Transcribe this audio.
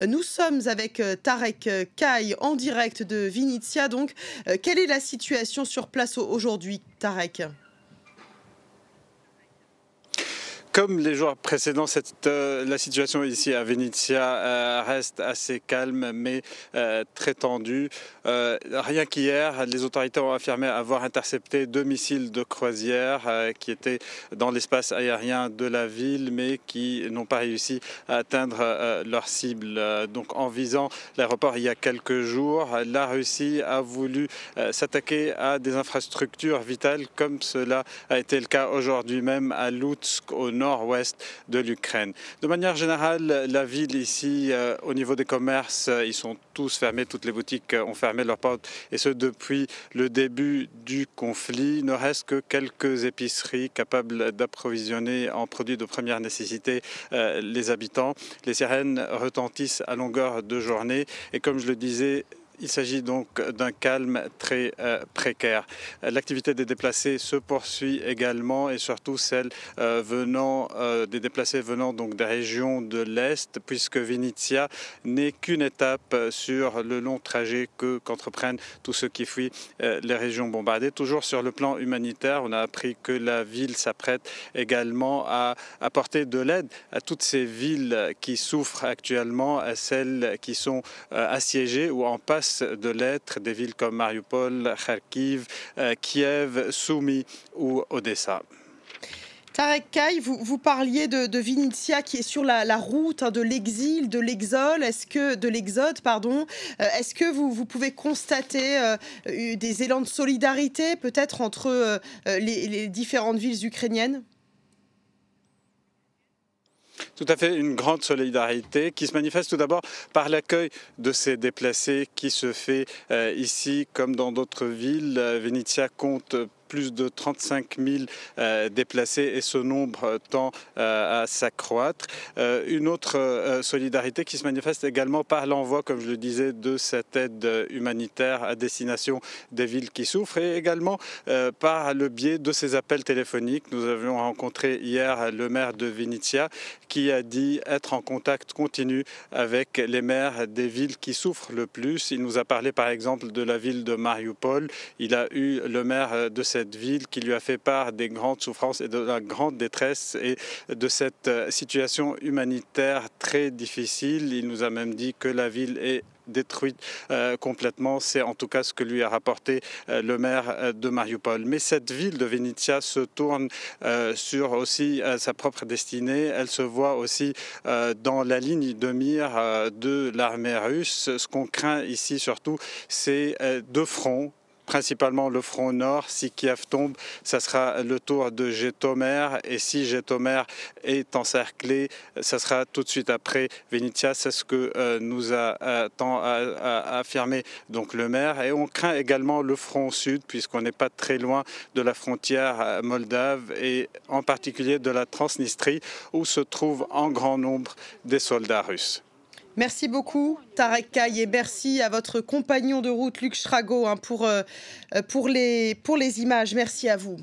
Nous sommes avec Tarek Kaye en direct de Vinnytsia. Donc, quelle est la situation sur place aujourd'hui, Tarek? Comme les jours précédents, la situation ici à Vinnytsia reste assez calme mais très tendue. Rien qu'hier, les autorités ont affirmé avoir intercepté 2 missiles de croisière qui étaient dans l'espace aérien de la ville mais qui n'ont pas réussi à atteindre leur cible. Donc en visant l'aéroport il y a quelques jours, la Russie a voulu s'attaquer à des infrastructures vitales comme cela a été le cas aujourd'hui même à Loutsk au nord-ouest de l'Ukraine. De manière générale, la ville ici, au niveau des commerces, ils sont tous fermés, toutes les boutiques ont fermé leurs portes et ce depuis le début du conflit. Il ne reste que quelques épiceries capables d'approvisionner en produits de première nécessité les habitants. Les sirènes retentissent à longueur de journée et comme je le disais, il s'agit donc d'un calme très précaire. L'activité des déplacés se poursuit également et surtout celle des déplacés venant donc des régions de l'Est, puisque Vinnytsia n'est qu'une étape sur le long trajet qu'entreprennent tous ceux qui fuient les régions bombardées. Toujours sur le plan humanitaire, on a appris que la ville s'apprête également à apporter de l'aide à toutes ces villes qui souffrent actuellement, à celles qui sont assiégées ou en passe de l'être, des villes comme Mariupol, Kharkiv, Kiev, Soumy ou Odessa. Tarek Kaye, vous parliez de Vinnytsia qui est sur la route de l'exil, de l'exode. Est-ce que vous pouvez constater des élans de solidarité peut-être entre les différentes villes ukrainiennes? Tout à fait, une grande solidarité qui se manifeste tout d'abord par l'accueil de ces déplacés qui se fait ici comme dans d'autres villes. Vinnytsia compte plus de 35 000 déplacés et ce nombre tend à s'accroître. Une autre solidarité qui se manifeste également par l'envoi, comme je le disais, de cette aide humanitaire à destination des villes qui souffrent et également par le biais de ces appels téléphoniques. Nous avions rencontré hier le maire de Vinnytsia qui a dit être en contact continu avec les maires des villes qui souffrent le plus. Il nous a parlé par exemple de la ville de Mariupol. Il a eu le maire de cette ville qui lui a fait part des grandes souffrances et de la grande détresse et de cette situation humanitaire très difficile. Il nous a même dit que la ville est détruite complètement. C'est en tout cas ce que lui a rapporté le maire de Mariupol. Mais cette ville de Vinnytsia se tourne sur aussi sa propre destinée. Elle se voit aussi dans la ligne de mire de l'armée russe. Ce qu'on craint ici surtout, c'est deux fronts. Principalement le front nord. Si Kiev tombe, ça sera le tour de Zhytomyr. Et si Zhytomyr est encerclé, ça sera tout de suite après Vinnytsia. C'est ce que nous a affirmé donc le maire. Et on craint également le front sud, puisqu'on n'est pas très loin de la frontière moldave et en particulier de la Transnistrie, où se trouvent en grand nombre des soldats russes. Merci beaucoup, Tarek Kaye, et merci à votre compagnon de route, Luc Schrago, pour les images. Merci à vous.